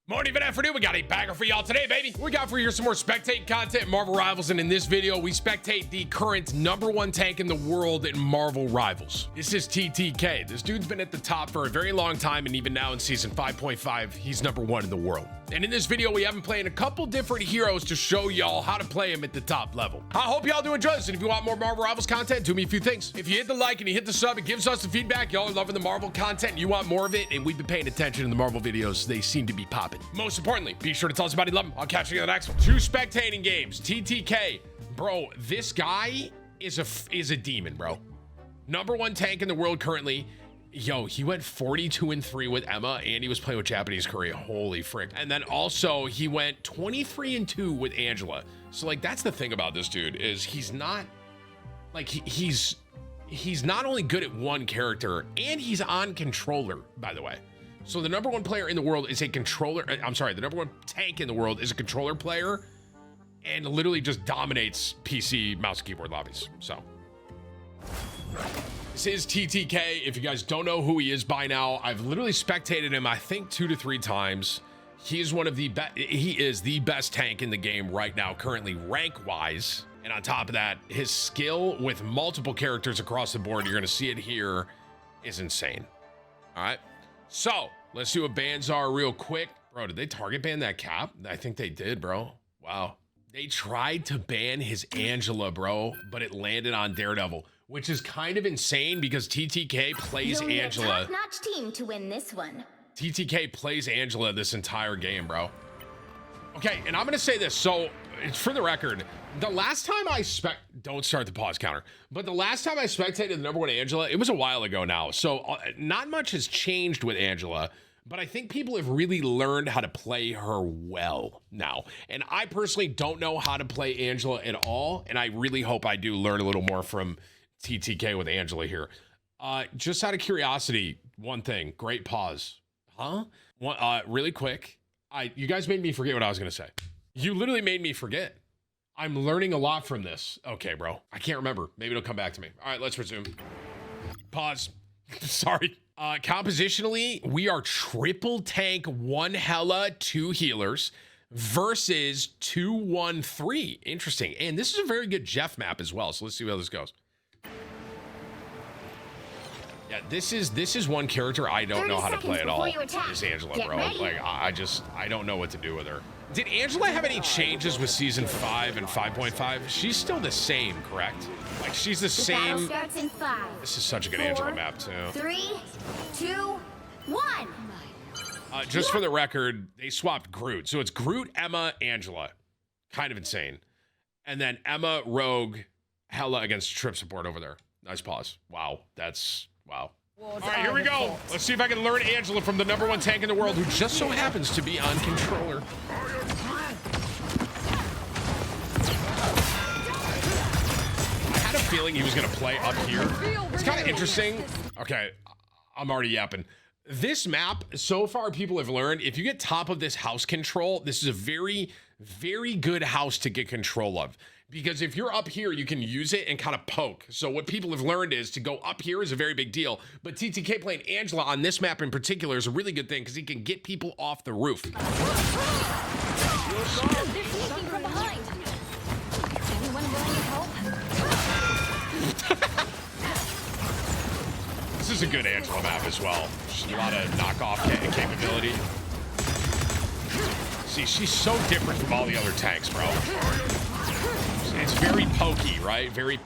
Morning, good afternoon. We got a bagger for y'all today, baby. We got for you some more spectate content, Marvel Rivals, and in this video, we spectate the current #1 tank in the world in Marvel Rivals. This is TTK. This dude's been at the top for a very long time, and even now in season 5.5, he's #1 in the world. And in this video, we have him playing a couple different heroes to show y'all how to play him at the top level. I hope y'all do enjoy this, and if you want more Marvel Rivals content, do me a few things. If you hit the like and you hit the sub, it gives us the feedback. Y'all are loving the Marvel content, and you want more of it, and we've been paying attention to the Marvel videos. They seem to be popping. Most importantly, be sure to tell us about it. Love them. I'll catch you in the next one. 2 spectating games. TTK. Bro, this guy is a demon, bro. #1 tank in the world currently. Yo, he went 42-3 with Emma, and he was playing with Japanese Korea. Holy frick. And then also, he went 23-2 with Angela. So, like, that's the thing about this dude, is he's not, like, he's not only good at one character, and he's on controller, by the way. So the #1 player in the world is a controller. I'm sorry, the #1 tank in the world is a controller player and literally just dominates PC mouse and keyboard lobbies. So this is TTK. If you guys don't know who he is by now, I've literally spectated him, I think 2 to 3 times. He is one of the best. He is the best tank in the game right now, currently rank wise. And on top of that, his skill with multiple characters across the board, you're going to see it here, is insane. All right. So let's do a Banzar real quick. Bro, did they target ban that Cap? I think they did, bro. Wow. They tried to ban his Angela, bro, but it landed on Daredevil, which is kind of insane because TTK plays Angela. Top-notch team to win this one. TTK plays Angela this entire game, bro. Okay, and I'm going to say this. So, for the record, the last time I don't start the pause counter, but the last time I spectated the #1 Angela, it was a while ago now. So not much has changed with Angela, but I think people have really learned how to play her well now. And I personally don't know how to play Angela at all, and I really hope I do learn a little more from TTK with Angela here. Just out of curiosity, one thing, great pause. Huh? Really quick. You guys made me forget what I was going to say. You literally made me forget. I'm learning a lot from this. Okay, bro. I can't remember. Maybe it'll come back to me. All right, let's resume. Pause. Sorry. Compositionally, we are triple tank, 1 Hela, 2 healers versus 2-1-3. Interesting. And this is a very good Jeff map as well. So let's see how this goes. Yeah, this is one character I don't know how to play at all. Is Angela, bro. Like, I don't know what to do with her. Did Angela have any changes with season 5 and 5.5? She's still the same, correct? Like, she's the same. This is such a good Angela map, too. 3, 2, 1. Just for the record, they swapped Groot. So it's Groot, Emma, Angela. Kind of insane. And then Emma, Rogue, Hela against Trip support over there. Nice pause. Wow. Wow. All right, here we go. Let's see if I can learn Angela from the #1 tank in the world, who just so happens to be on controller. I had a feeling he was going to play up here. It's kind of interesting. Okay, I'm already yapping. This map, so far people have learned, if you get top of this house control, this is a very, very good house to get control of. Because if you're up here, you can use it and kind of poke. So what people have learned is to go up here is a very big deal. But TTK playing Angela on this map in particular is a really good thing because he can get people off the roof. This is a good Angela map as well. Just a lot of knockoff capability. See, she's so different from all the other tanks, bro. It's very pokey, right? Very,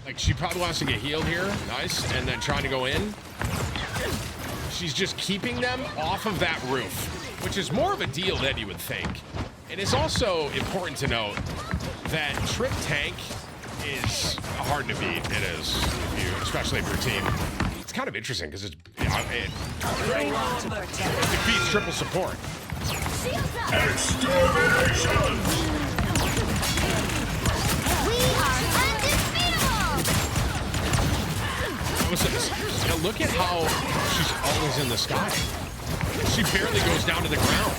like, she probably wants to get healed here. Nice. And then trying to go in. She's just keeping them off of that roof, which is more of a deal than you would think. And it's also important to note that Trip Tank is hard to beat. It is, especially if your team. It's kind of interesting because it defeats triple support. Extermination! Now look at how she's always in the sky. She barely goes down to the ground.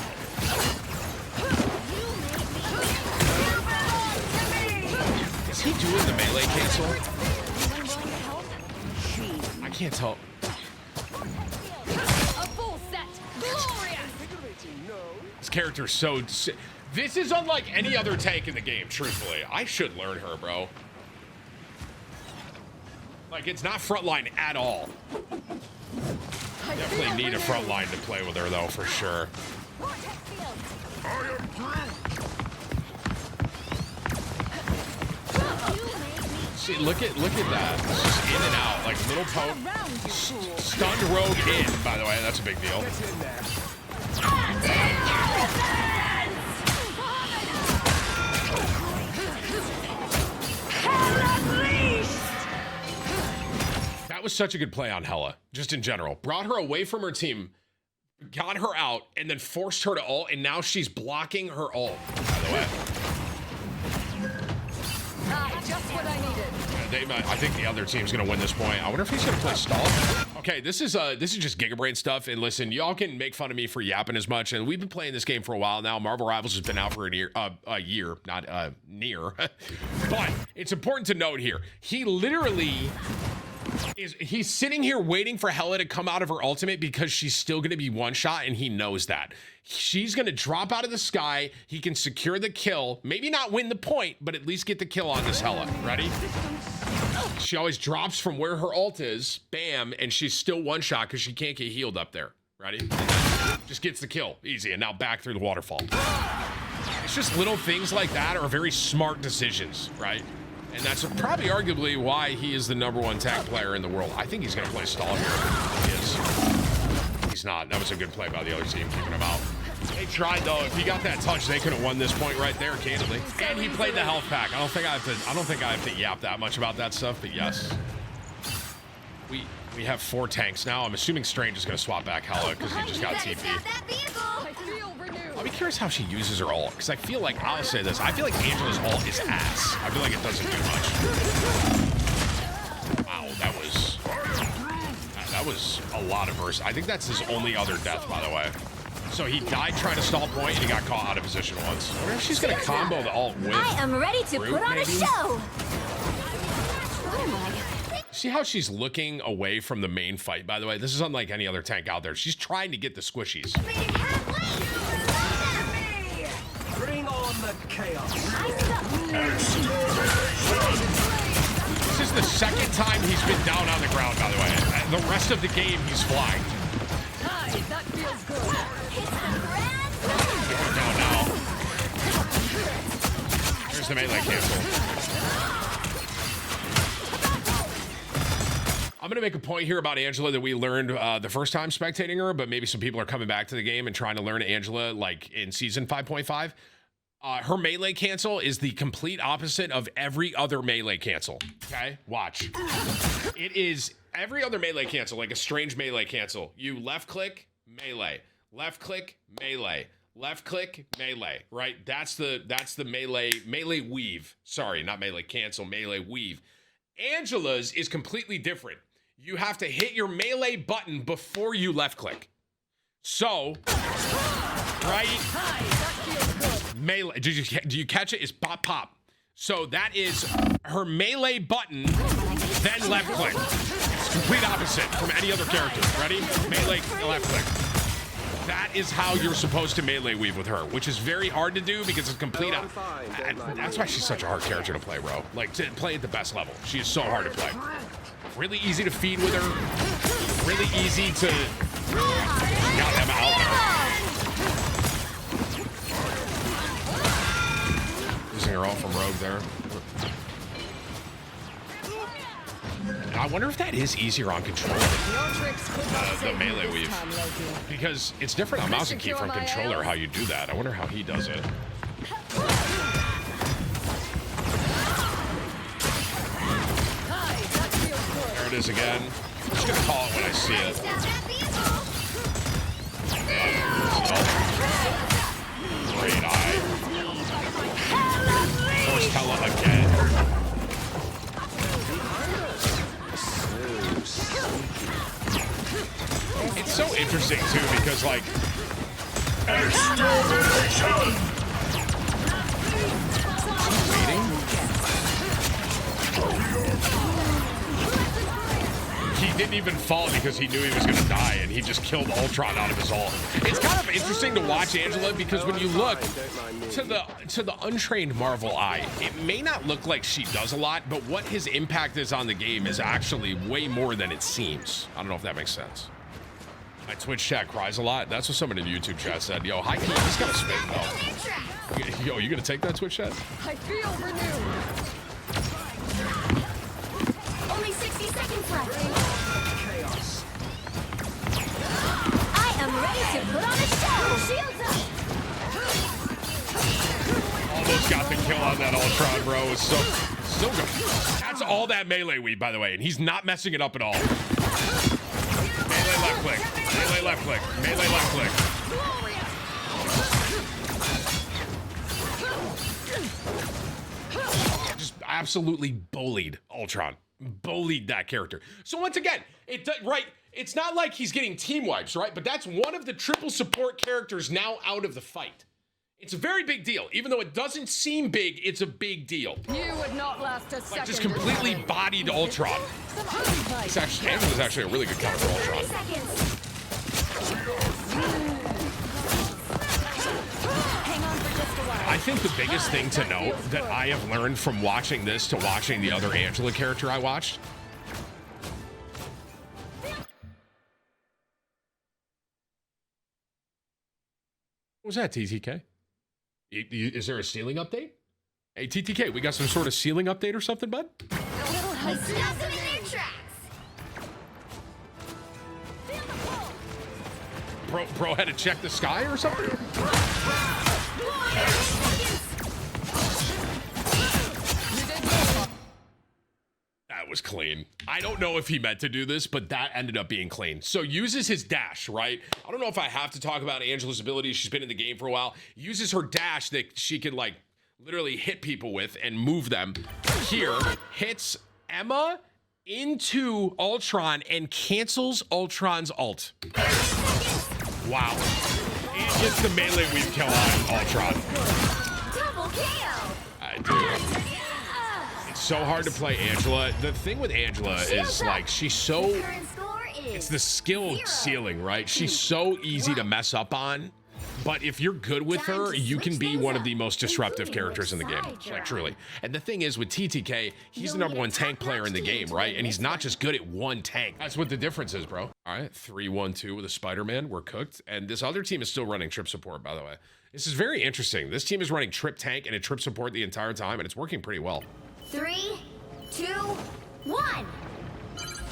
Is he doing the melee cancel? I can't tell. A full set. Glorious. This character's so... This is unlike any other tank in the game, truthfully. I should learn her, bro. Like, it's not frontline at all. Definitely need a frontline to play with her, though, for sure. See, look at that. It's just in and out, like little poke. Stunned rogue in, by the way. That's a big deal. That was such a good play on Hela, just in general. Brought her away from her team, got her out, and then forced her to ult, and now she's blocking her ult, by the way. Just what I needed. I think the other team's gonna win this point. I wonder if he's gonna play stall. Okay, this is just Gigabrain stuff. And listen, y'all can make fun of me for yapping as much, and we've been playing this game for a while now. Marvel Rivals has been out for a year, not near. But it's important to note here, he literally he's sitting here waiting for Hela to come out of her ultimate because she's still gonna be one shot, and he knows that. She's gonna drop out of the sky. He can secure the kill, maybe not win the point, but at least get the kill on this Hela. Ready? She always drops from where her ult is, bam, and she's still one shot because she can't get healed up there. Ready? Just gets the kill, easy, and now back through the waterfall. It's just little things like that are very smart decisions, right? And that's probably arguably why he is the #1 tank player in the world. I think he's gonna play stall here. He is. He's not. That was a good play by the other team, keeping him out. They tried though. If he got that touch, they could have won this point right there, candidly. And he played the health pack. I don't think I have to yap that much about that stuff, but yes. We have 4 tanks now. I'm assuming Strange is gonna swap back Hela because he just got TP. I'll be curious how she uses her ult, because I feel like, I'll say this, I feel like Angela's ult is ass. I feel like it doesn't do much. Wow, that was a lot of verse. I think that's his only other death, by the way. So he died trying to stall point, and he got caught out of position once. I wonder if she's gonna combo the ult with I am ready to Root, put on maybe? a show. What am I? See how she's looking away from the main fight, by the way? This is unlike any other tank out there. She's trying to get the squishies. Bring on the chaos. This is the second time he's been down on the ground, by the way. And the rest of the game, he's flying. Hi, that feels good. Going down now. There's the melee cancel. I'm going to make a point here about Angela that we learned the first time spectating her, but maybe some people are coming back to the game and trying to learn Angela like in season 5.5. Her melee cancel is the complete opposite of every other melee cancel. Okay, watch. It is every other melee cancel, like a strange melee cancel. You left click, melee, left click, melee, left click, melee, right? That's the melee weave. Sorry, not melee cancel, melee weave. Angela's is completely different. You have to hit your melee button before you left click. So, right? Melee. Do you catch it? It's pop pop. So that is her melee button, then left click. It's complete opposite from any other character. Ready? Melee, left click. That is how you're supposed to melee weave with her, which is very hard to do because it's complete. That's why she's such a hard character to play, bro. Like, to play at the best level. She is so hard to play. Really easy to feed with her. Really easy to got them out there. Losing her all from Rogue there. I wonder if that is easier on controller, the melee weave. Because it's different on mouse and key from controller how you do that. I wonder how he does it. There it is again. I'm just gonna call it when I see it. Great eye. Forced Hela again. It's so interesting too because like waiting. He didn't even fall because he knew he was gonna die, and he just killed Ultron out of his ult. It's kind of interesting to watch Angela because when you look to the untrained Marvel eye, it may not look like she does a lot, but what his impact is on the game is actually way more than it seems. I don't know if that makes sense. My Twitch chat cries a lot. That's what someone in the YouTube chat said. Yo, high key, he's got a spin though. Yo, you gonna take that Twitch chat? I feel renewed. Only 60 seconds left. Chaos. I am ready to put on a show. Shields up. Almost got the kill on that Ultron, bro. It's so good. That's all that melee weed, by the way, and he's not messing it up at all. Melee left click. Melee left click. Melee left click. Just absolutely bullied Ultron. Bullied that character. So once again, it's not like he's getting team wipes, right? But that's one of the triple support characters now out of the fight. It's a very big deal. Even though it doesn't seem big, it's a big deal. You would not last a second. Like just completely bodied Ultron. It's actually, Angela's actually a really good counter for Ultron. 30 seconds. Hang on for just a while. I think the biggest thing to note that I have learned from watching this to watching the other Angela character I watched. What was that, TTK? Is there a ceiling update? Hey, TTK, we got some sort of ceiling update or something, bud? I stuck them in their tracks. Bro had to check the sky or something? That was clean. I don't know if he meant to do this, but that ended up being clean. So uses his dash, right? I don't know if I have to talk about Angela's abilities. She's been in the game for a while. Uses her dash that she can like literally hit people with and move them. Here, hits Emma into Ultron and cancels Ultron's ult. Wow. And gets the melee weave kill on Ultron. Double KO. Dude. It's so hard to play Angela. The thing with Angela is like she's so... Current score is It's the skill 0. ceiling, right? She's so easy to mess up on. But if you're good with her, you can be one of the most disruptive characters in the game. Like, truly. And the thing is, with TTK, he's the #1 tank player in the game, right? And he's not just good at one tank. That's what the difference is, bro. All right, 3-1-2 with a Spider-Man. We're cooked. And this other team is still running trip support, by the way. This is very interesting. This team is running trip tank and a trip support the entire time, and it's working pretty well. 3, 2, 1.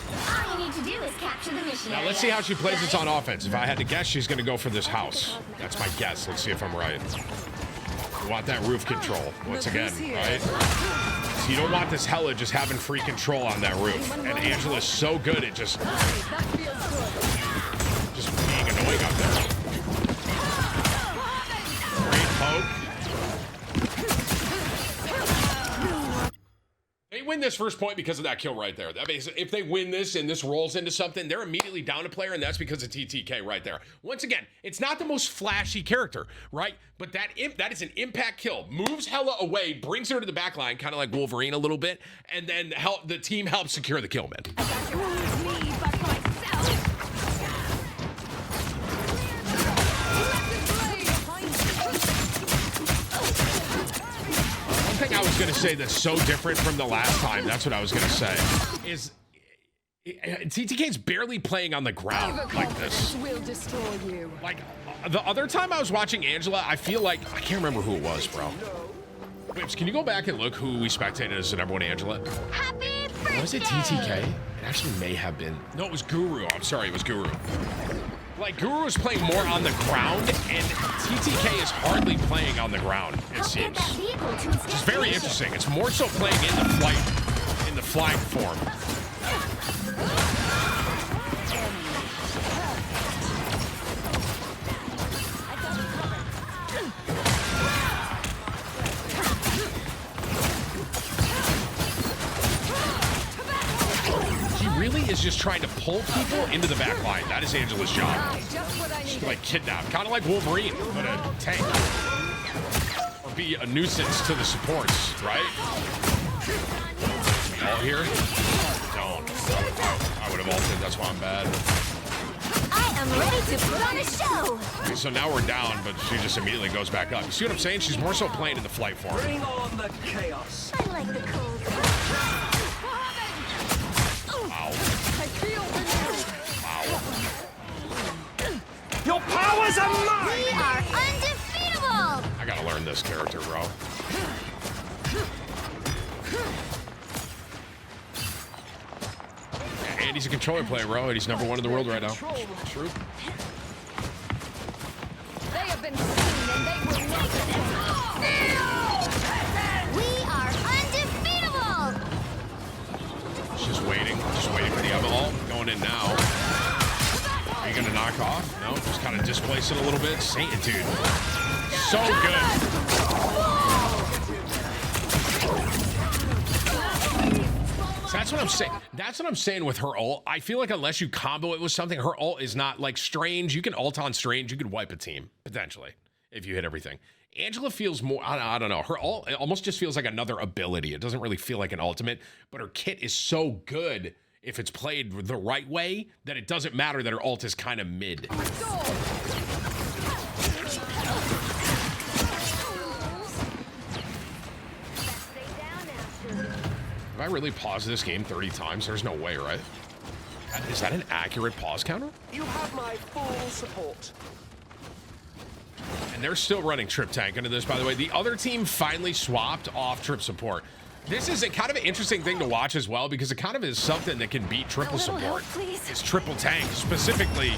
All you need to do is capture the mission. Now, let's see how she plays this on offense. If I had to guess, she's going to go for this house. That's my guess. Let's see if I'm right. You want that roof control, once again, right? So you don't want this Hela just having free control on that roof. And Angela's so good at just being annoying up there. Great poke. They win this first point because of that kill right there. That means if they win this and this rolls into something, they're immediately down a player, and that's because of TTK right there. Once again, it's not the most flashy character, right? But that is an impact kill. Moves Hela away, brings her to the back line, kind of like Wolverine a little bit, and then the team helps secure the kill, man. Thing I was going to say that's so different from the last time, that's what I was going to say, is TTK's barely playing on the ground like this. Will destroy you. Like, the other time I was watching Angela, I feel like, I can't remember who it was, bro. Whips, can you go back and look who we spectated as the #1 Angela? Happy birthday. Was it TTK? It actually may have been. No, it was Guru. I'm sorry, it was Guru. Like, Guru is playing more on the ground, and TTK is hardly playing on the ground, it seems. Which is very interesting. It's more so playing in the flying form. Really is just trying to pull people into the back line. That is Angela's job. She's like kidnapped, kind of like Wolverine, but a tank. Or be a nuisance to the supports, right? All here? Don't. I would have ulted, that's why I'm bad. I am ready to put on a show. Okay, so now we're down, but she just immediately goes back up. You see what I'm saying? She's more so playing in the flight form. Bring on the chaos. I like the cold. Ow. I feel renewed. Ow. Your powers are mine! We are undefeatable. I gotta learn this character, bro. And he's a controller player, bro, and he's #1 in the world right now. True. They have been seen and they will not We are undefeatable. Just waiting for the other ult. Going in now. Are you gonna knock off? No, just kind of displace it a little bit. Satan, dude. So good. So that's what I'm saying. That's what I'm saying with her ult. I feel like unless you combo it with something, her ult is not like Strange. You can ult on Strange. You could wipe a team, potentially, if you hit everything. Angela feels more, I don't know. Her ult, it almost just feels like another ability. It doesn't really feel like an ultimate, but her kit is so good if it's played the right way that it doesn't matter that her ult is kind of mid. Have I really paused this game 30 times? There's no way, right? Is that an accurate pause counter? You have my full support. And they're still running Trip Tank into this, by the way. The other team finally swapped off Trip Support. This is a kind of an interesting thing to watch as well, because it kind of is something that can beat triple support. Help, please. It's triple tank, specifically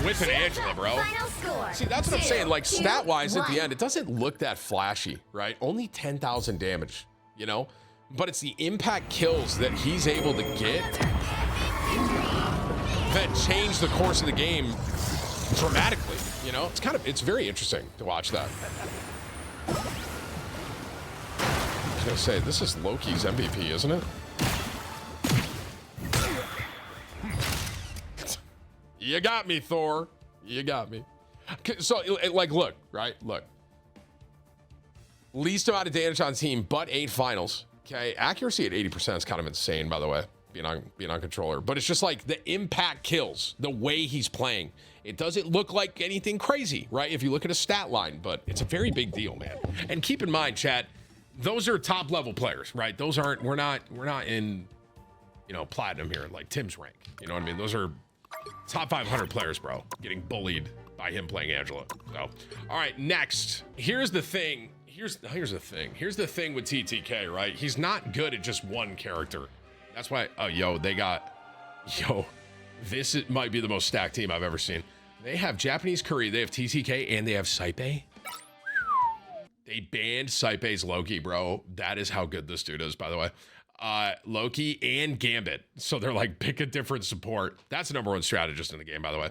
with an Angela, bro. Final score. See, that's what I'm saying. Like, 2, stat-wise, at the 1. end, it doesn't look that flashy, right? Only 10,000 damage, you know? But it's the impact kills that he's able to get that change the course of the game dramatically, you know? It's very interesting to watch that. I was gonna say, this is Loki's MVP, isn't it? You got me, Thor. You got me. So, like, look, right? Look. Least amount of damage on team, but 8 finals. Okay, accuracy at 80% is kind of insane, by the way, being on controller. But it's just like the impact kills, the way he's playing. It doesn't look like anything crazy, right? If you look at a stat line, but it's a very big deal, man. And keep in mind, chat, those are top level players, right? Those aren't, we're not in, you know, platinum here, like Tim's rank. You know what I mean? Those are top 500 players, bro, getting bullied by him playing Angela. So, all right, next. Here's the thing. Here's the thing with TTK, right? He's not good at just one character. That's why, this might be the most stacked team I've ever seen. They have Japanese Curry, they have TTK, and they have Saipe. They banned Saipe's Loki, bro. That is how good this dude is, by the way. Loki and Gambit. So they're like, pick a different support. That's the #1 strategist in the game, by the way.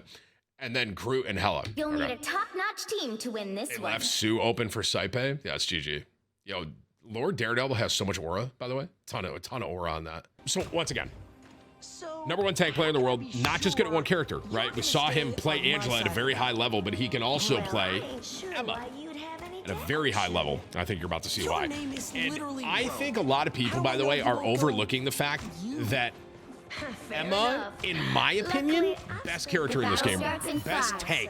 And then Groot and Hela. You'll need a top-notch team to win this They one. left Sue open for Saipe. Yeah, it's GG. Yo, Lord Daredevil has so much aura, by the way. A ton of aura on that. So once again, #1 tank player in the world, not just good at one character, right? We saw him play Angela at a very high level, but he can also play Emma at a very high level. I think you're about to see why. And I think a lot of people, by the way, are overlooking the fact that Emma, in my opinion, best character in this game, best tank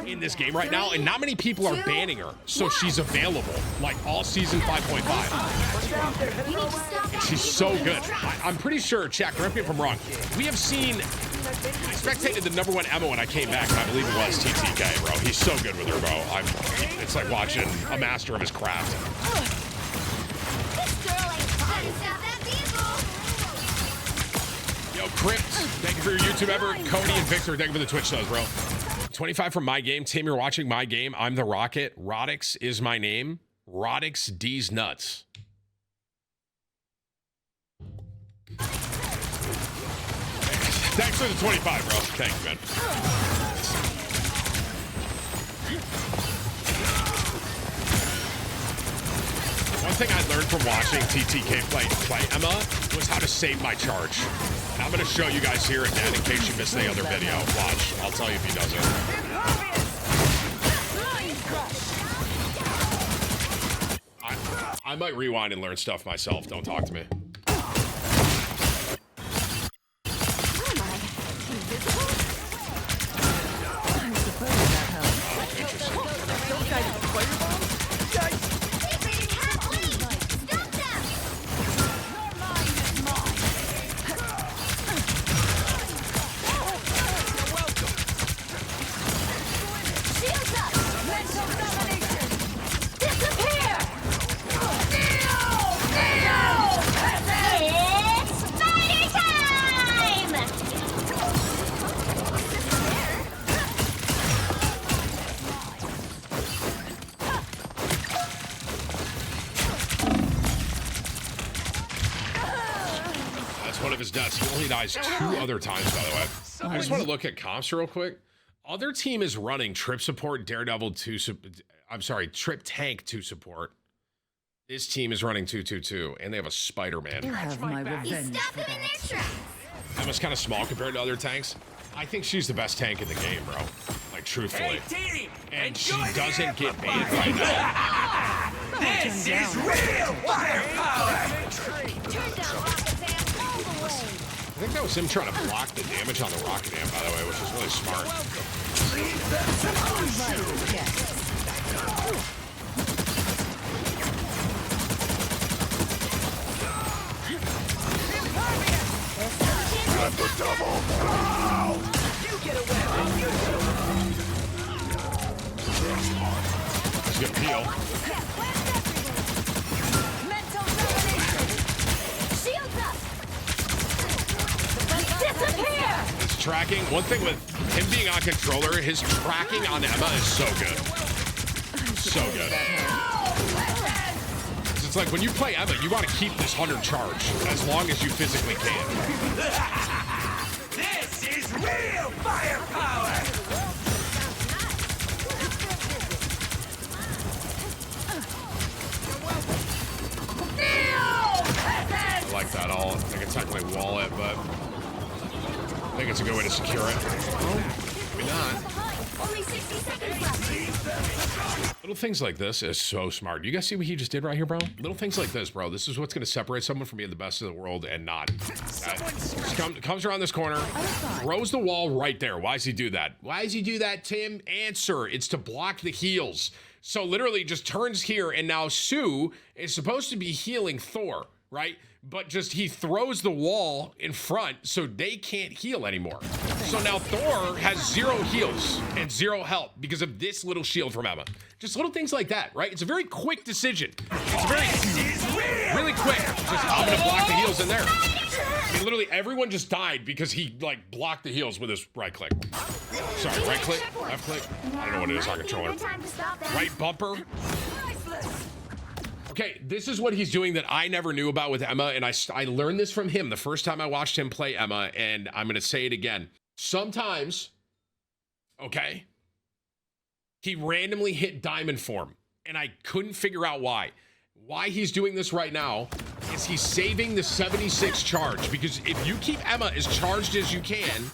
in this game right now, and not many people are banning her, so she's available like all season 5.5. She's so good. I'm pretty sure, chat, correct me if I'm wrong, we have seen, I spectated the #1 Emma when I came back, and I believe it was TTK, bro. He's so good with her, bro. It's like watching a master of his craft. Yo, Crypt, thank you for your YouTube ever. Cody and Victor, thank you for the Twitch subs, bro. 25 from my game. Tim, you're watching my game. I'm the Rocket. Rodix is my name. Rodix D's nuts. Thanks for the 25, bro. Thanks, man. One thing I learned from watching TTK play Emma was how to save my charge. And I'm going to show you guys here again in case you missed the other video. Watch. I'll tell you if he does it. I might rewind and learn stuff myself. Don't talk to me. Stop them! Your mind is mine. Shields up! Mental domination. Disappear! It's spider time! That's one of his deaths. He only dies 2 other times, by the way. I just want to look at comps real quick. Other team is running Trip Support, Daredevil 2, I'm sorry, Trip Tank 2 support. This team is running 222, and they have a Spider-Man. You have my You revenge stop for them in that. their tracks! Emma's kind of small compared to other tanks. I think she's the best tank in the game, bro. Like, truthfully. Team, And she doesn't get banned right now. this is real firepower. Turn down rocket dam all the way. I think that was him trying to block the damage on the rocket amp, by the way, which is really smart. Let's get Peel. Mental domination. Shields up! Disappear! His tracking, one thing with him being on controller, his tracking on Emma is so good. So good. It's like when you play Emma, you want to keep this 100 charge as long as you physically can. This is real firepower. I like that all. I can technically wall it, but I think it's a good way to secure it. Maybe not. Only 60 seconds left! Little things like this is so smart. You guys see what he just did right here, bro? Little things like this, bro. This is what's going to separate someone from being the best in the world and not. Comes around this corner, throws the wall right there. Why does he do that? Why does he do that, Tim? Answer. It's to block the heals. So literally just turns here, and now Sue is supposed to be healing Thor, right? But just he throws the wall in front so they can't heal anymore. So now Thor has 0 heals and 0 help because of this little shield from Emma. Just little things like that, right? It's a very quick decision. It's very, really quick. Just, I'm gonna block the heals in there. I mean, literally everyone just died because he like blocked the heals with his right click. Sorry, right click, left click. I don't know what it is on controller. Right bumper. Okay, this is what he's doing that I never knew about with Emma, and I learned this from him the first time I watched him play Emma, and I'm gonna say it again. Sometimes, okay, he randomly hit diamond form, and I couldn't figure out why. Why he's doing this right now is he's saving the 76 charge, because if you keep Emma as charged as you can,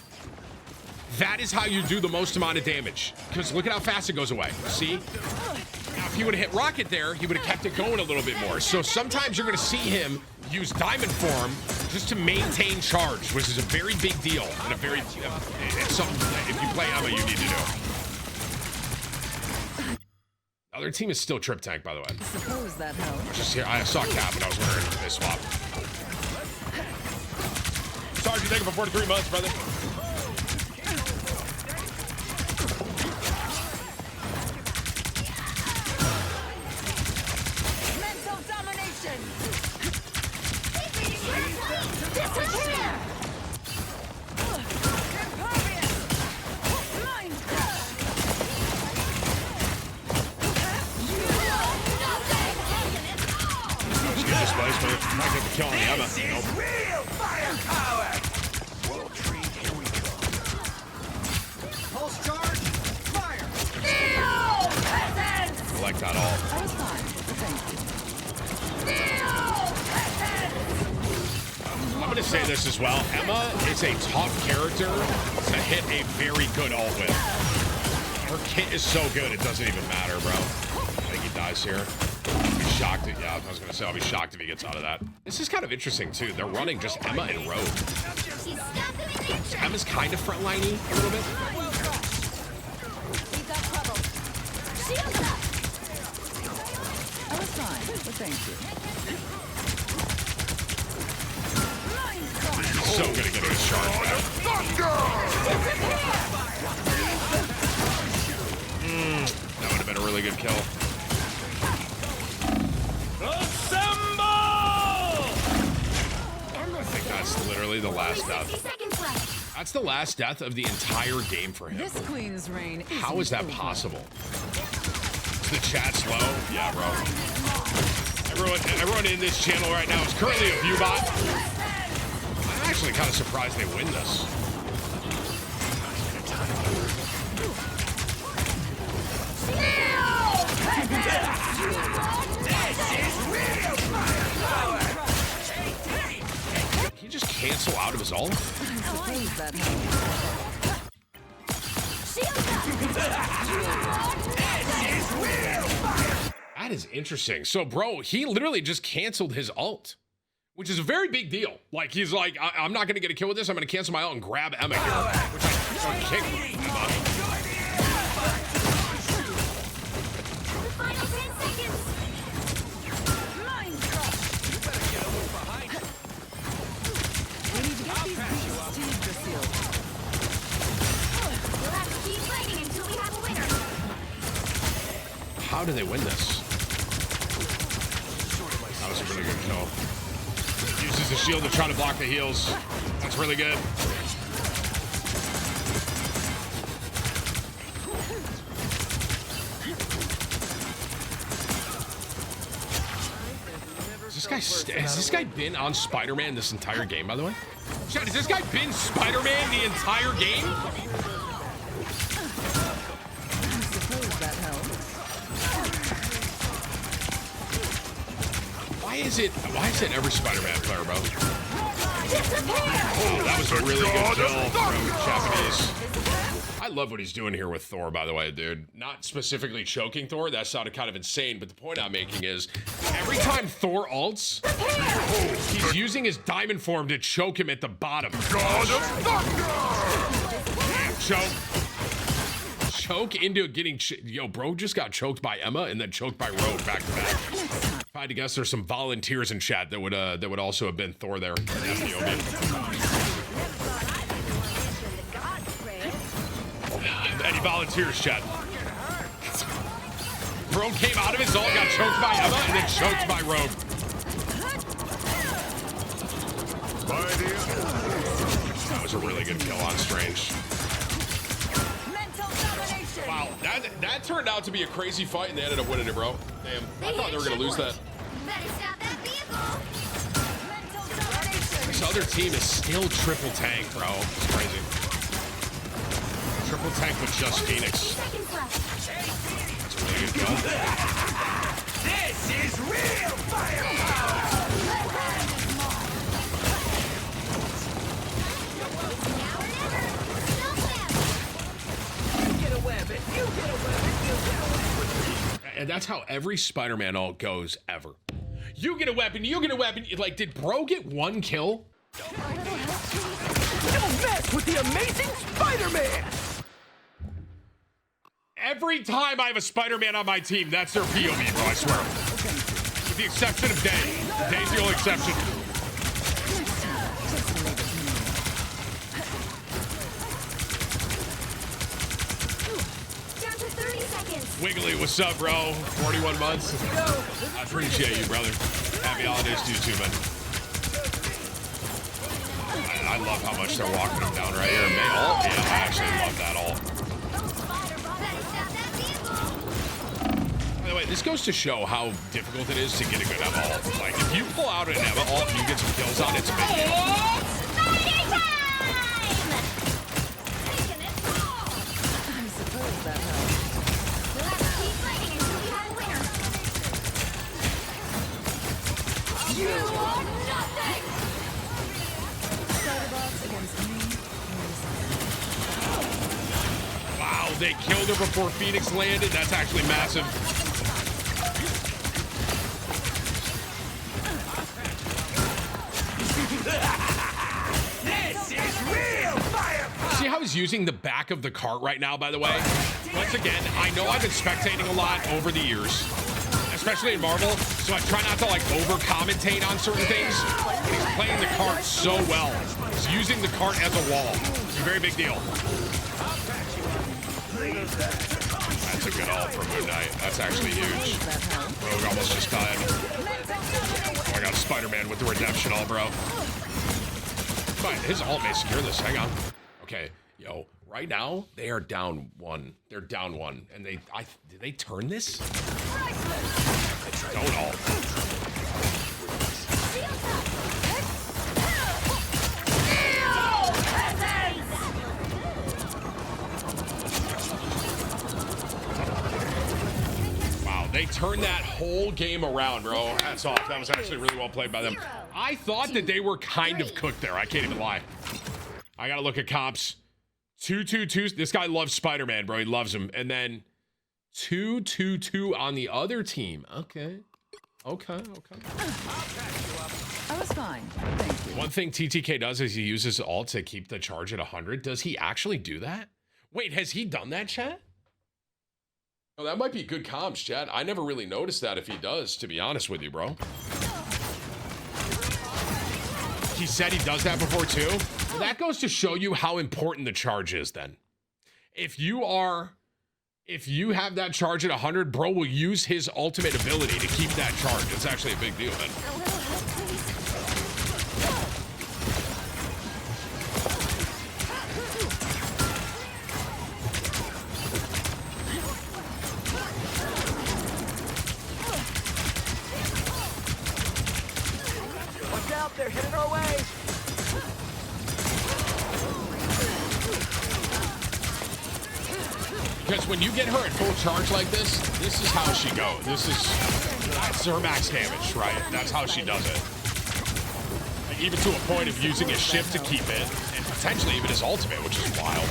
that is how you do the most amount of damage. Because look at how fast it goes away. See? Now, if he would have hit rocket there, he would have kept it going a little bit more. So sometimes you're going to see him use diamond form just to maintain charge, which is a very big deal and a very it's something that if you play Emma, you need to do. The other team is still Trip Tank, by the way. Suppose that helps. Just here, I saw Cap and I was wondering if they swap. Sergeant, thank you for 43 months, brother. Mental domination. Disappear! Let's get displacement. Might get the kill on the Emma. This is Nope. real firepower. Pulse charge. Fire. I like that all. I was fine. Thank you. I'm going to say this as well. Emma is a tough character to hit a very good ult with. Her kit is so good, it doesn't even matter, bro. I think he dies here. I'll be shocked. Yeah, I was going to say, I'll be shocked if he gets out of that. This is kind of interesting, too. They're running just Emma and Rogue. So Emma's kind of frontliney a little bit. We've got trouble. Shields up! But thank you. So good at getting his charge back. That would have been a really good kill. I think that's literally the last death. 60 seconds left. That's the last death of the entire game for him. This queen's reign. How is that possible? Is the chat slow? Yeah, bro. Everyone in this channel right now is currently a view bot. I'm actually kind of surprised they win this. He just cancel out of his ult? That is interesting. So, bro, he literally just canceled his ult, which is a very big deal. Like, he's like, I'm not going to get a kill with this. I'm going to cancel my ult and grab Emma here, which I kick Emma. Final 10 seconds. We need to get these beasts to Yggdrasil. We'll have to keep fighting until we have a winner. How do they win this? That was a really good kill. Uses the shield to try to block the heals. That's really good. Has this guy been on Spider-Man this entire game, by the way? Chat, has this guy been Spider-Man the entire game? I suppose that helps. Why is it every Spider-Man player, bro? Oh, that was a really good kill from Japanese. I love what he's doing here with Thor, by the way, dude. Not specifically choking Thor. That sounded kind of insane, but the point I'm making is every time Thor ults, he's using his diamond form to choke him at the bottom. Damn, choke. Choke into getting... Yo, bro just got choked by Emma and then choked by Rogue back to back. If I had to guess, there's some volunteers in chat that would also have been Thor there. Any volunteers, chat? Bro came out of his ult, got choked by Emma, and then choked by Rogue. That was a really good kill on Strange. Wow, that turned out to be a crazy fight, and they ended up winning it, bro. Damn, I thought they were gonna lose that. Better stop that vehicle. This other team is still triple tank, bro. It's crazy. Triple tank with just Phoenix. Seconds left. That's a really good kill. This is real firepower! Now or never. Stop them. You get a weapon, you get a weapon, you get a weapon! And that's how every Spider-Man ult goes ever. You get a weapon, you get a weapon. Like, did bro get one kill? Don't mess with the amazing Spider-Man! Every time I have a Spider-Man on my team, that's their POV, bro, I swear. With the exception of Day. Day's the only exception. Down to 30 seconds. Wiggly, what's up, bro? 41 months. I appreciate you, brother. Happy holidays to you too, man. I love how much they're walking him down right here. Man, ult? Yeah, I actually love that ult. By the way, this goes to show how difficult it is to get a good Emma ult. Like, if you pull out an Emma ult and you get some kills on it, it's a big deal. I suppose that helps. We'll have to keep fighting until we have a winner. You are nothing! Spider-bots against me. Wow, they killed her before Phoenix landed. That's actually massive. This is real firepower! See how he's using the back of the cart right now, by the way? Once again, I know I've been spectating a lot over the years, especially in Marvel, so I try not to like over-commentate on certain things. But he's playing the cart so well. He's using the cart as a wall. It's a very big deal. That's a good ult from Moon Knight. That's actually huge. Rogue almost just died. Oh, I got Spider-Man with the redemption ult, bro. Fine, his ult may secure this. Hang on. Okay, yo, right now they are down one. They're down one, and did they turn this? Don't ult. Wow, they turned that whole game around, bro. Hats off. That was actually really well played by them. I thought that they were kind of cooked there. I can't even lie. I gotta look at comps. 2-2-2. This guy loves Spider-Man, bro. He loves him. And then 2-2-2 on the other team. Okay. Okay. I was fine. Thank you. One thing TTK does is he uses ult to keep the charge at 100. Does he actually do that? Wait, has he done that, chat? Oh, that might be good comms, chat. I never really noticed that if he does, to be honest with you, bro. He said he does that before too. Well, that goes to show you how important the charge is then. If you have that charge at 100, bro will use his ultimate ability to keep that charge. It's actually a big deal, man. Watch out, they're headed our way. Because when you get her at full charge like this is how she goes. That's her max damage, right? That's how she does it. Like even to a point of using his shift to keep it, and potentially even his ultimate, which is wild.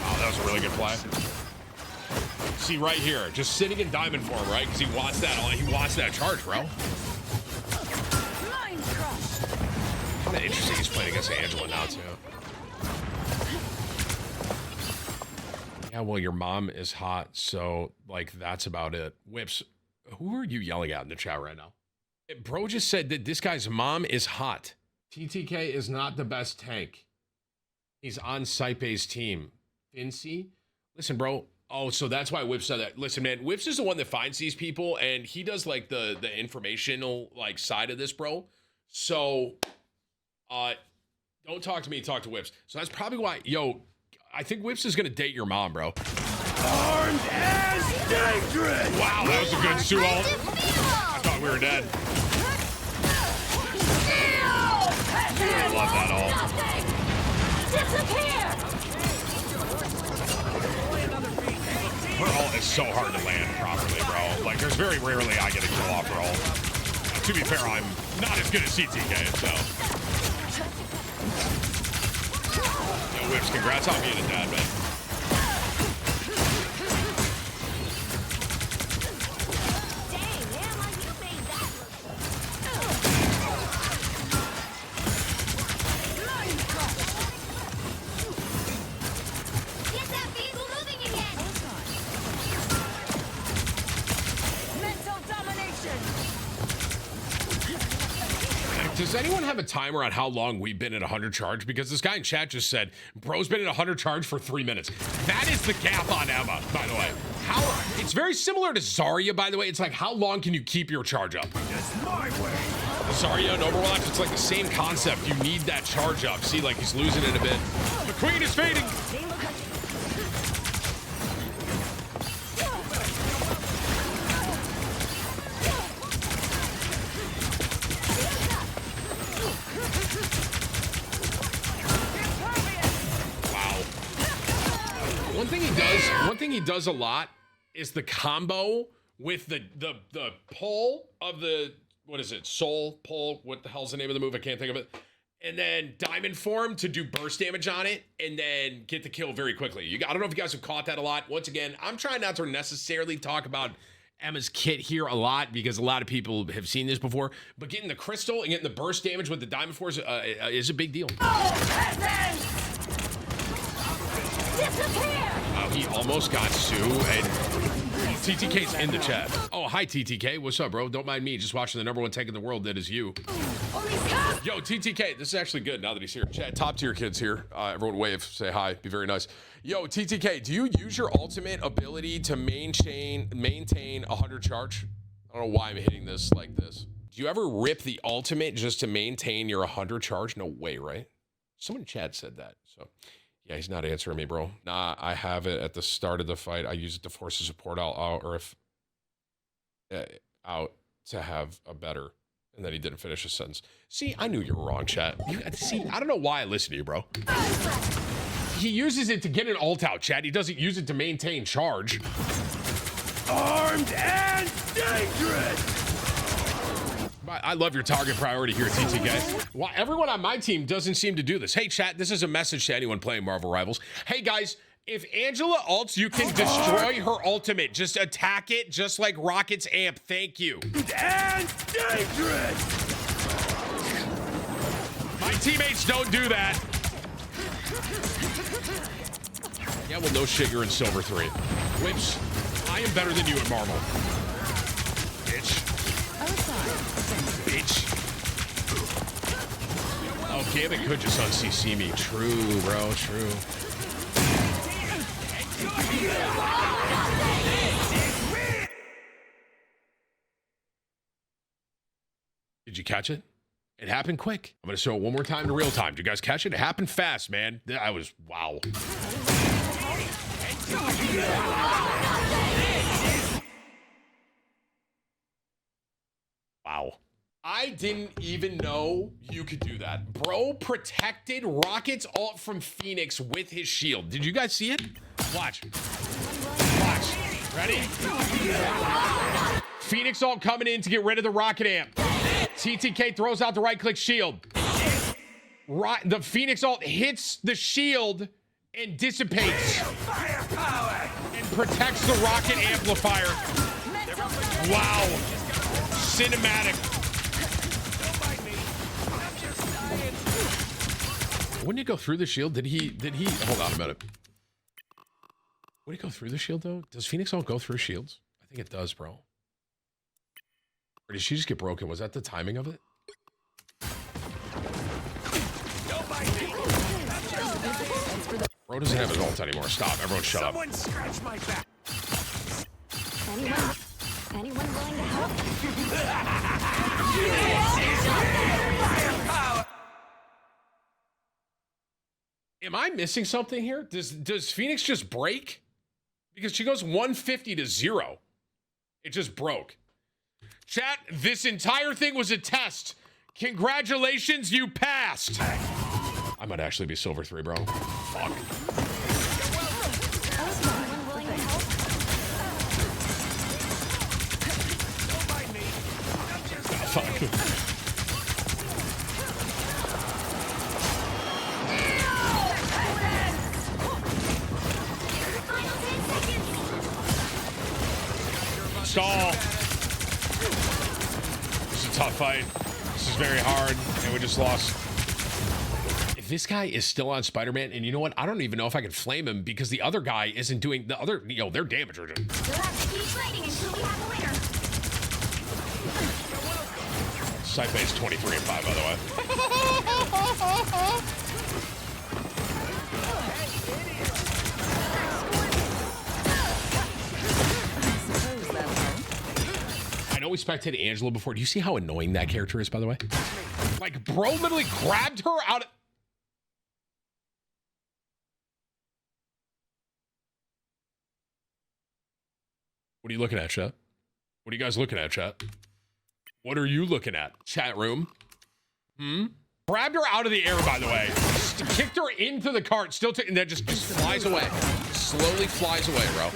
Wow, that was a really good play. See right here, just sitting in diamond form, right? Because he wants that charge, bro. Kind of interesting he's playing against Angela now too. Yeah, well, your mom is hot, so, like, that's about it. Whips, who are you yelling at in the chat right now? Bro just said that this guy's mom is hot. TTK is not the best tank. He's on Saipe's team. Fincy? Listen, bro. Oh, so that's why Whips said that. Listen, man, Whips is the one that finds these people, and he does, like, the informational, like, side of this, bro. So, don't talk to me, talk to Whips. So that's probably why, yo, I think Whips is gonna date your mom, bro. Armed as dangerous. Wow, that was a good Sue ult. I thought we were dead. I love that ult. Her ult is so hard to land properly, bro. Like, there's very rarely I get a kill off her ult. To be fair, I'm not as good as CTK, so. Yo, Whips, congrats on being a dad, man. Dang, Emma, you made that Get that vehicle moving again! Mental domination. Does anyone have a timer on how long we've been at 100 charge? Because this guy in chat just said, bro's been at 100 charge for 3 minutes. That is the gap on Emma, by the way. It's very similar to Zarya, by the way. It's like, how long can you keep your charge up? That's my way. Zarya and Overwatch, it's like the same concept. You need that charge up. See, like he's losing it a bit. The queen is fading. One thing he does a lot is the combo with the pull of the, what is it, soul pull, what the hell's the name of the move? I can't think of it. And then diamond form to do burst damage on it and then get the kill very quickly. I don't know if you guys have caught that a lot. Once again, I'm trying not to necessarily talk about Emma's kit here a lot because a lot of people have seen this before, but getting the crystal and getting the burst damage with the diamond force is a big deal. Disappear! Wow, he almost got Sue, and TTK's in the chat. Oh, hi, TTK. What's up, bro? Don't mind me. Just watching the #1 tank in the world. That is you. Yo, TTK. This is actually good now that he's here. Chat, top tier kids here. Everyone wave. Say hi. Be very nice. Yo, TTK, do you use your ultimate ability to maintain 100 charge? I don't know why I'm hitting this like this. Do you ever rip the ultimate just to maintain your 100 charge? No way, right? Someone in chat said that. So, yeah, he's not answering me, bro. Nah, I have it at the start of the fight. I use it to force the support out, or if out to have a better. And then he didn't finish his sentence. See, I knew you were wrong, chat. See, I don't know why I listen to you, bro. He uses it to get an ult out, chat. He doesn't use it to maintain charge. Armed and dangerous! I love your target priority here, TTK. Well, everyone on my team doesn't seem to do this. Hey, chat, this is a message to anyone playing Marvel Rivals. Hey, guys, if Angela ults, you can destroy her ultimate. Just attack it, just like Rocket's amp. Thank you. And dangerous! My teammates don't do that. Yeah, well, no shit, you're in Silver 3. Which, I am better than you at Marvel. Bitch. Bitch. Oh, Gambit could just un-CC me. True, bro, true. Did you catch it? It happened quick. I'm gonna show it one more time in real time. Did you guys catch it? It happened fast, man. I was, wow. Wow. I didn't even know you could do that. Bro protected Rocket's ult from Phoenix with his shield. Did you guys see it? Watch. Watch. Ready? Phoenix ult coming in to get rid of the Rocket amp. TTK throws out the right-click shield. The Phoenix ult hits the shield and dissipates. And protects the Rocket amplifier. Wow. Cinematic. Wouldn't he go through the shield? Did he, hold on a minute. Would he go through the shield though? Does Phoenix ult go through shields? I think it does, bro. Or did she just get broken? Was that the timing of it? Bro doesn't have his ult anymore. Stop, everyone shut up. Someone scratch my back. Anyone willing to help? Am I missing something here? Does Phoenix just break? Because she goes 150 to 0. It just broke. Chat, this entire thing was a test. Congratulations, you passed. I might actually be Silver 3, bro. Fuck. Fuck. Stall. This is a tough fight. This is very hard, and we just lost. If this guy is still on Spider-Man, and you know what? I don't even know if I can flame him because the other guy isn't doing the other. Yo, their damage are just. You'll have to keep fighting until we have a winner. Side base 23 and 5, by the way. I know we spectated Angela before. Do you see how annoying that character is, by the way? Like, bro literally grabbed her out of... What are you looking at, chat? What are you guys looking at, chat? What are you looking at, chat room? Grabbed her out of the air, by the way. Just kicked her into the cart, and then just flies away. Slowly flies away, bro.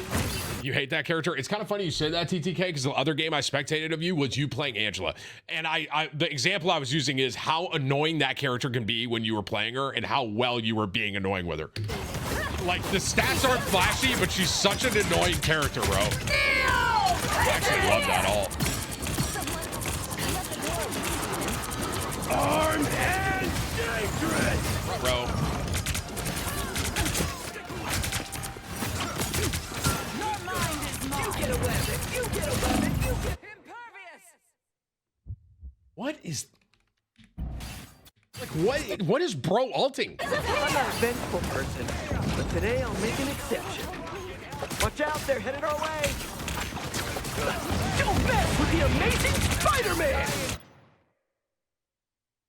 You hate that character? It's kind of funny you said that, TTK, because the other game I spectated of you was you playing Angela. And the example I was using is how annoying that character can be when you were playing her and how well you were being annoying with her. Like, the stats aren't flashy, but she's such an annoying character, bro. I actually love that ult. Armed and dangerous! Bro. weapon. You get a weapon. You get impervious. What is... Like, what is bro ulting? I'm not a vengeful person, but today I'll make an exception. Watch out, they're headed our way. Don't mess with the amazing Spider-Man.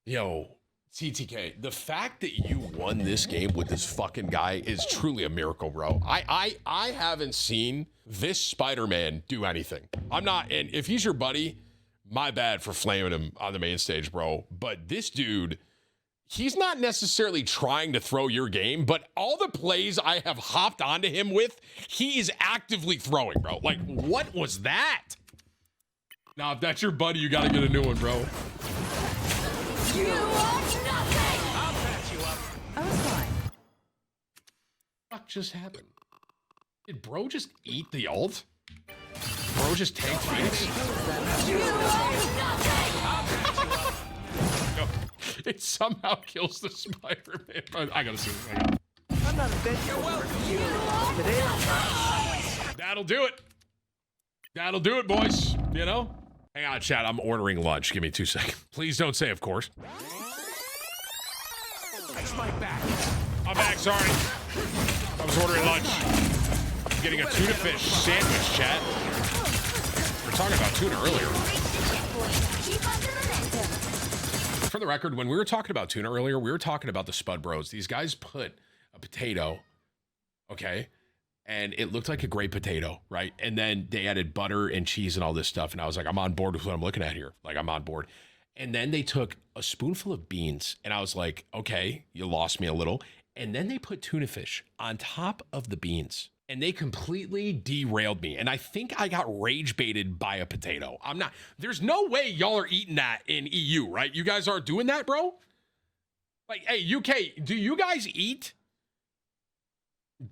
Yo, TTK, the fact that you won this game with this fucking guy is truly a miracle, bro. I haven't seen this Spider-Man do anything. I'm not, and if he's your buddy, my bad for flaming him on the main stage, bro. But this dude, he's not necessarily trying to throw your game, but all the plays I have hopped onto him with, he is actively throwing, bro. Like, what was that? Now, if that's your buddy, you gotta get a new one, bro. You are nothing! I'll patch you up. I was fine. What just happened? Did bro just eat the ult? Bro just tanked Phoenix? You are nothing! No, it somehow kills the Spider-Man. I gotta see this. I'm not a vengeful person. Today I'll... That'll do it. That'll do it, boys. You know? Hang on, chat. I'm ordering lunch. Give me 2 seconds. Please don't say, of course. Touch my back. I'm back, sorry. I was ordering lunch. I'm getting a tuna fish sandwich, chat. We were talking about tuna earlier. Keep up the momentum. For the record, when we were talking about tuna earlier, we were talking about the Spud Bros. These guys put a potato, okay, and it looked like a great potato, right? And then they added butter and cheese and all this stuff, and I was like, I'm on board with what I'm looking at here. Like, I'm on board. And then they took a spoonful of beans, and I was like, okay, you lost me a little. And then they put tuna fish on top of the beans, and they completely derailed me. And I think I got rage baited by a potato. I'm not, there's no way y'all are eating that in EU, right? You guys aren't doing that, bro? Like, hey, UK, do you guys eat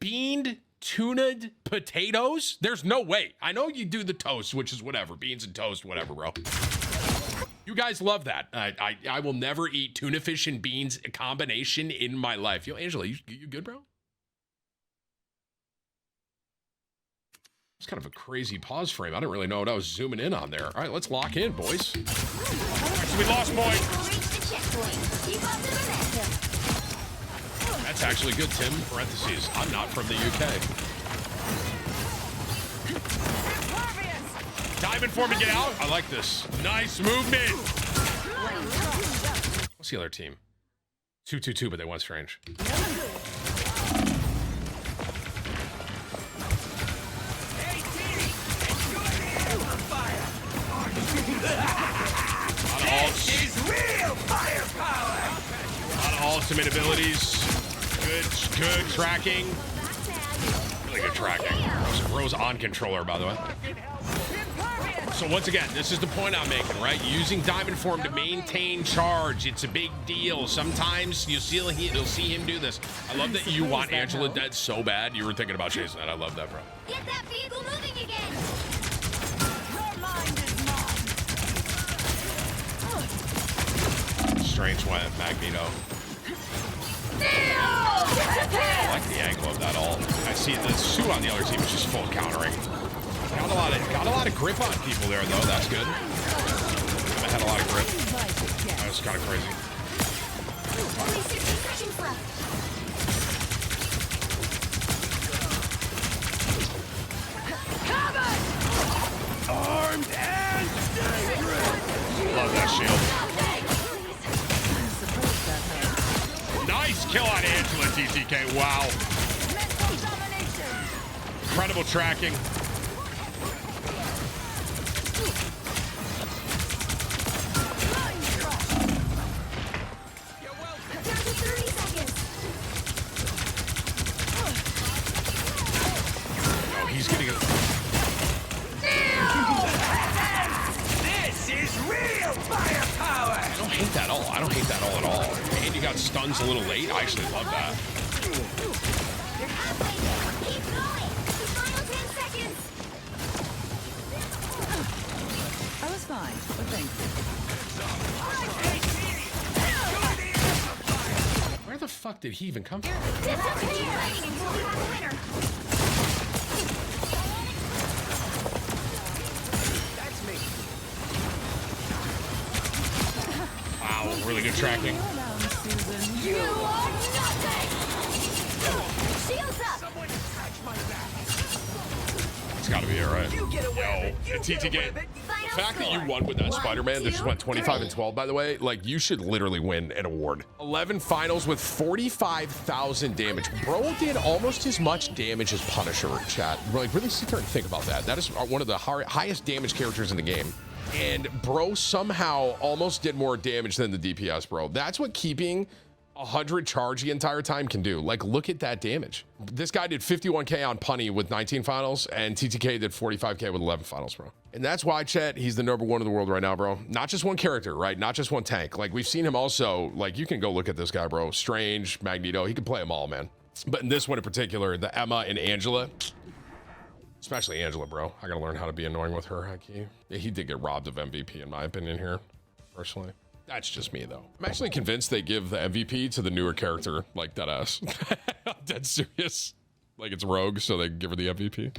beaned, tuna'd potatoes? There's no way. I know you do the toast, which is whatever, beans and toast, whatever, bro. You guys love that. I will never eat tuna fish and beans combination in my life. Yo, Angela, you good, bro? It's kind of a crazy pause frame. I didn't really know what I was zooming in on there. All right, let's lock in, boys. All right, so we lost point. Reach the checkpoint. Keep up the momentum. That's actually good, Tim. Parentheses. I'm not from the UK. Diamond form and get out. I like this. Nice movement. What's the other team? 2-2-2, but they went strange. This is real firepower. A lot of ultimate abilities. Good tracking. Really good tracking. Rose on controller, by the way. So once again, this is the point I'm making, right? Using Diamond Form to maintain charge. It's a big deal. Sometimes you'll see him do this. I love that you want Angela dead so bad. You were thinking about chasing that. I love that, bro. Get that vehicle moving again. Your mind is mine. Strange Magneto. I like the angle of that ult. I see the Sue on the other team is just full countering. Got a lot of grip on people there, though. That's good. I had a lot of grip. That was kind of crazy. Only 60 seconds left. Armed and dangerous. Love that shield. Nice kill on Angela, TTK. Wow. Incredible tracking. Down to 30 seconds. Oh, he's getting it. This is real firepower. I don't hate that all. I don't hate that all at all. And you got stuns a little late. I actually love that. You're halfway there. Keep going. The final 10 seconds. I was fine, but thank you. Where the fuck did he even come from? Disappear. Until we have a winner. Really good tracking. Slow down, Susan. You are nothing! Shields up! It's gotta be it, right? You get away with it. Yo, You get TTK. away with it. The fact that you won with that One, Spider-Man that just two, went 25 and three. 12, by the way, like you should literally win an award. 11 finals with 45,000 damage. Bro did almost as much damage as Punisher, chat. Like, really sit there and think about that. That is one of the highest damage characters in the game. And bro somehow almost did more damage than the DPS, bro. That's what keeping 100 charge the entire time can do. Like, look at that damage. This guy did 51k on Punny with 19 finals, and TTK did 45k with 11 finals, bro. And that's why, chat, he's the #1 in the world right now, bro. Not just one character, right? Not just one tank. Like, we've seen him also, like, you can go look at this guy, bro. Strange, Magneto, he can play them all, man. But in this one in particular, the Emma and Angela, especially Angela, bro. I gotta learn how to be annoying with her, high key. Yeah, he did get robbed of MVP, in my opinion, here, personally. That's just me, though. I'm actually convinced they give the MVP to the newer character, like deadass. I'm dead serious. Like it's Rogue, so they give her the MVP.